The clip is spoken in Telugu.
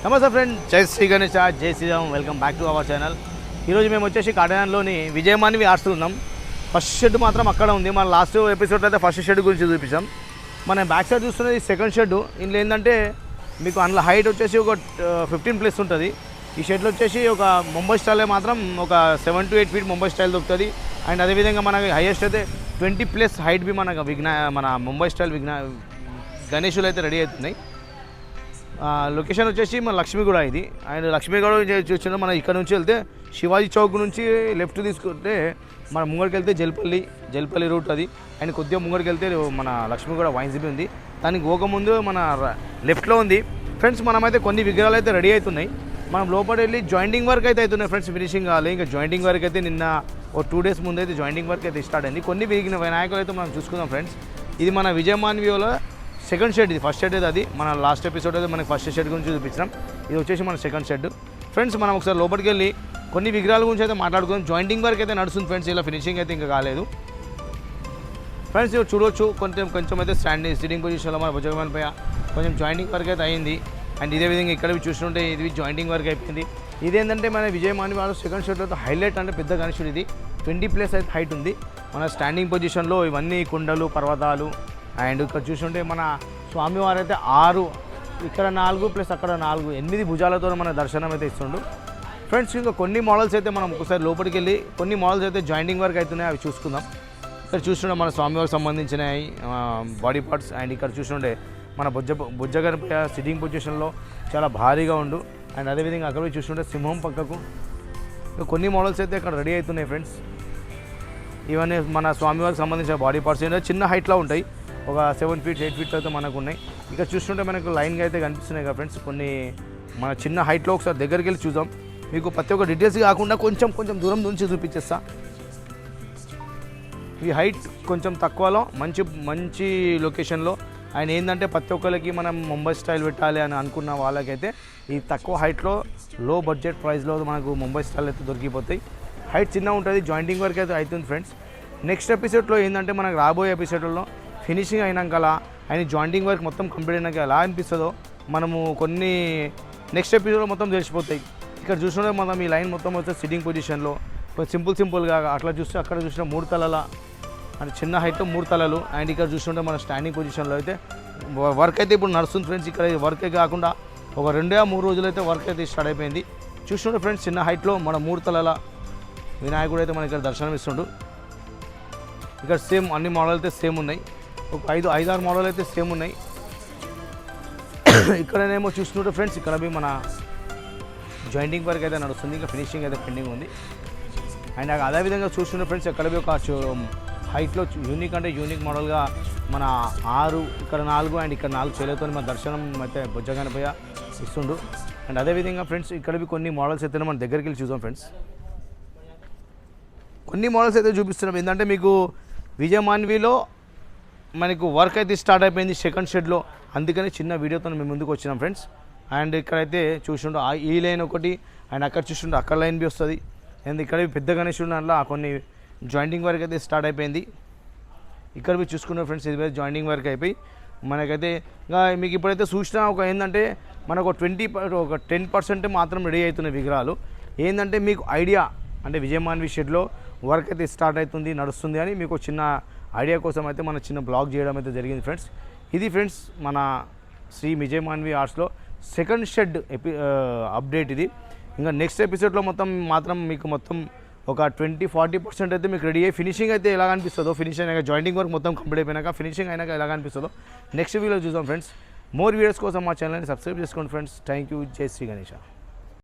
నమస్తే ఫ్రెండ్, జై శ్రీ గణేష్, జై Sriram. Welcome back to our channel. ఈరోజు మేము వచ్చేసి కాటేనాన్లోని విజయమాన్వి ఆర్ట్స్లో ఉన్నాం. ఫస్ట్ షెడ్ మాత్రం అక్కడ ఉంది. మన లాస్ట్ ఎపిసోడ్లో అయితే ఫస్ట్ షెడ్ గురించి చూపించాం. మన బ్యాక్ సైడ్ చూస్తున్నది సెకండ్ షెడ్. ఇందులో ఏంటంటే మీకు అందులో హైట్ వచ్చేసి ఒక 15+ ఉంటుంది. ఈ షెడ్లో వచ్చేసి ఒక ముంబై స్టైల్ మాత్రం ఒక 7 to 8 feet ముంబై స్టైల్ దొరుకుతుంది. అండ్ అదేవిధంగా మనకి హైయెస్ట్ అయితే 20+ హైట్ బి మనకు మన ముంబై స్టైల్ గణేషులు అయితే రెడీ అవుతున్నాయి. లొకేషన్ వచ్చేసి మన లక్ష్మీగూడ ఇది. అండ్ లక్ష్మీగూడ చూసిన మనం ఇక్కడ నుంచి వెళ్తే శివాజీ చౌక్ నుంచి లెఫ్ట్ తీసుకుంటే మన ముంగడికి వెళ్తే జల్పల్లి రూట్ అది. అండ్ కొద్దిగా ముంగడికి వెళ్తే మన లక్ష్మీగూడ వైన్సిబీ ఉంది. దానికి పోకముందు మన లెఫ్ట్లో ఉంది. ఫ్రెండ్స్, మనమైతే కొన్ని విగ్రహాలు అయితే రెడీ అవుతున్నాయి. మనం లోపల వెళ్ళి జాయింటింగ్ వర్క్ అయితే అవుతున్నాయి ఫ్రెండ్స్. ఫినిషింగ్ కావాలి. ఇంకా జాయింటింగ్ వర్క్ అయితే నిన్న ఒక 2 days ముందు అయితే జాయింటింగ్ వర్క్ అయితే స్టార్ట్ అయింది. కొన్ని వినాయకులు అయితే మనం చూసుకుందాం ఫ్రెండ్స్. ఇది మన విజయమాన్విలో సెకండ్ షెడ్. ఇది ఫస్ట్ షెడ్ అయితే అది మన లాస్ట్ ఎపిసోడ్ అయితే మనకి ఫస్ట్ షెడ్ గురించి చూపించాం. ఇది వచ్చేసి మన సెకండ్ షెడ్. ఫ్రెండ్స్, మనం ఒకసారి లోపలికి వెళ్ళి కొన్ని విగ్రహాల గురించి అయితే మాట్లాడుకుందాం. జాయింటింగ్ వర్క్ అయితే నడుస్తుంది ఫ్రెండ్స్. ఇలా ఫినిషింగ్ అయితే ఇంకా కాలేదు ఫ్రెండ్స్. ఇది చూడవచ్చు కొంచెం అయితే సిట్టింగ్ పొజిషన్లో మన భుజగమనిపై కొంచెం జాయింటింగ్ వర్క్ అయితే అయింది. అండ్ ఇదే విధంగా ఇక్కడ చూస్తుంటే ఇది జాయింటింగ్ వర్క్ అయిపోయింది. ఇదేంటంటే మన విజయమాన్వి వాళ్ళు సెకండ్ షెడ్లో హైలైట్ అంటే పెద్ద గణేశుడు. ఇది 20+ అయితే హైట్ ఉంది. మన స్టాండింగ్ పొజిషన్లో ఇవన్నీ కొండలు, పర్వతాలు. అండ్ ఇక్కడ చూస్తుంటే మన స్వామివారు అయితే 6, ఇక్కడ 4 అక్కడ 4, 8 భుజాలతో మన దర్శనం అయితే ఇస్తుండు ఫ్రెండ్స్. ఇంకా కొన్ని మోడల్స్ అయితే మనం ఒకసారి లోపలికి వెళ్ళి కొన్ని మోడల్స్ అయితే జాయింటింగ్ వర్క్ అవుతున్నాయి, అవి చూసుకుందాం. ఇక్కడ చూస్తుంటే మన స్వామివారికి సంబంధించిన బాడీ పార్ట్స్. అండ్ ఇక్కడ చూస్తుంటే మన బుజ్జగనిపై సిట్టింగ్ పొజిషన్లో చాలా భారీగా ఉండు. అండ్ అదేవిధంగా అక్కడ చూస్తుంటే సింహం పక్కకు కొన్ని మోడల్స్ అయితే ఇక్కడ రెడీ అవుతున్నాయి ఫ్రెండ్స్. ఇవన్నీ మన స్వామివారికి సంబంధించిన బాడీ పార్ట్స్ ఏంటంటే చిన్న హైట్లో ఉంటాయి. ఒక 7 feet 8 feet అయితే మనకు ఉన్నాయి. ఇక్కడ చూస్తుంటే మనకు లైన్గా అయితే కనిపిస్తున్నాయి కదా ఫ్రెండ్స్. కొన్ని మన చిన్న హైట్లో ఒకసారి దగ్గరికి వెళ్ళి చూద్దాం. మీకు ప్రతి ఒక్క డీటెయిల్స్ కాకుండా కొంచెం దూరం నుంచి చూపించేస్తా. ఈ హైట్ కొంచెం తక్కువలో మంచి లొకేషన్లో. ఆయన ఏంటంటే ప్రతి ఒక్కరికి మనం ముంబై స్టైల్ పెట్టాలి అని అనుకున్న వాళ్ళకైతే ఈ తక్కువ హైట్లో లో బడ్జెట్ ప్రైస్లో మనకు ముంబై స్టైల్ అయితే దొరికిపోతాయి. హైట్ చిన్న ఉంటుంది, జాయింటింగ్ వర్క్ అయితే అవుతుంది ఫ్రెండ్స్. నెక్స్ట్ ఎపిసోడ్లో ఏంటంటే మనకు రాబోయే ఎపిసోడ్లో ఫినిషింగ్ అయినాక ఆయన జాయింటింగ్ వర్క్ మొత్తం కంప్లీట్ అయినాక ఎలా అనిపిస్తుందో మనము కొన్ని నెక్స్ట్ ఎపిసోడ్లో మొత్తం తెలిసిపోతాయి. ఇక్కడ చూసినట్టు మనం ఈ లైన్ మొత్తం వస్తే సిట్టింగ్ పొజిషన్లో సింపుల్గా అట్లా చూస్తే అక్కడ చూసిన 3 తలల అంటే చిన్న హైట్లో 3 తలలు. అండ్ ఇక్కడ చూస్తుంటే మన స్టాండింగ్ పొజిషన్లో అయితే వర్క్ అయితే ఇప్పుడు నడుస్తుంది ఫ్రెండ్స్. ఇక్కడ వర్కే కాకుండా ఒక 2-3 రోజులు అయితే వర్క్ అయితే స్టార్ట్ అయిపోయింది. చూస్తుంటే ఫ్రెండ్స్, చిన్న హైట్లో మన 3 తలల వినాయకుడు అయితే మనకి ఇక్కడ దర్శనం ఇస్తుండు. ఇక్కడ సేమ్ అన్ని మోడల్ అయితే సేమ్ ఉన్నాయి. ఒక 5-6 మోడల్ అయితే సేమ్ ఉన్నాయి. ఇక్కడనేమో చూస్తుంటే ఫ్రెండ్స్, ఇక్కడ మన జాయింటింగ్ వర్క్ అయితే నడుస్తుంది. ఇంకా ఫినిషింగ్ అయితే పెండింగ్ ఉంది. అండ్ అదేవిధంగా చూస్తుంటే ఫ్రెండ్స్, ఇక్కడ ఒక హైట్లో యూనిక్ మోడల్గా మన 6, ఇక్కడ 4 అండ్ ఇక్కడ 4 చేలతో మన దర్శనం అయితే బుజ్జగనిపై ఇస్తుండు. అండ్ అదేవిధంగా ఫ్రెండ్స్, ఇక్కడ కొన్ని మోడల్స్ అయితే మన దగ్గరికి వెళ్ళి చూద్దాం ఫ్రెండ్స్. కొన్ని మోడల్స్ అయితే చూపిస్తున్నాం. ఏంటంటే మీకు విజయమాన్విలో మనకు వర్క్ అయితే స్టార్ట్ అయిపోయింది సెకండ్ షెడ్లో. అందుకని చిన్న వీడియోతో మేము ముందుకు వచ్చినాం ఫ్రెండ్స్. అండ్ ఇక్కడైతే చూస్తుంటే ఈ లైన్ ఒకటి, అండ్ అక్కడ చూస్తుంటే అక్కడ లైన్ బి వస్తుంది. అండ్ ఇక్కడ పెద్ద గణేశుడు దాంట్లో కొన్ని జాయింటింగ్ వర్క్ అయితే స్టార్ట్ అయిపోయింది. ఇక్కడ మీరు చూసుకున్న ఫ్రెండ్స్, ఇది జాయింటింగ్ వర్క్ అయిపోయి మనకైతే ఇంకా మీకు ఇప్పుడైతే చూసినా ఒక ఏంటంటే మనకు ఒక 10% మాత్రం రెడీ అవుతున్న విగ్రహాలు. ఏంటంటే మీకు ఐడియా అంటే విజయమాన్వి షెడ్లో వర్క్ అయితే స్టార్ట్ అవుతుంది, నడుస్తుంది అని మీకు చిన్న ఐడియా కోసం అయితే మన చిన్న బ్లాగ్ చేయడం అయితే జరిగింది ఫ్రెండ్స్. ఇది ఫ్రెండ్స్ మన శ్రీ విజయమాన్వి ఆర్ట్స్లో సెకండ్ షెడ్ అప్డేట్ ఇది. ఇంకా నెక్స్ట్ ఎపిసోడ్లో మాత్రం మీకు మొత్తం ఒక 20-40% అయితే మీకు రెడీ అయ్యి ఫినిషింగ్ అయితే ఎలా అనిపిస్తుందో, ఫినిష్ అయినాక జాయింటింగ్ వర్క్ మొత్తం కంప్లీట్ అయిపోయినాక ఫినిషింగ్ అయినాక ఎలా అనిపిస్తుందో నెక్స్ట్ వీడియో చూద్దాం ఫ్రెండ్స్. మోర్ వీడియోస్ కోసం మా ఛానల్ని సబ్స్క్రైబ్ చేసుకోండి ఫ్రెండ్స్. Thank you. జై శ్రీ గణేష.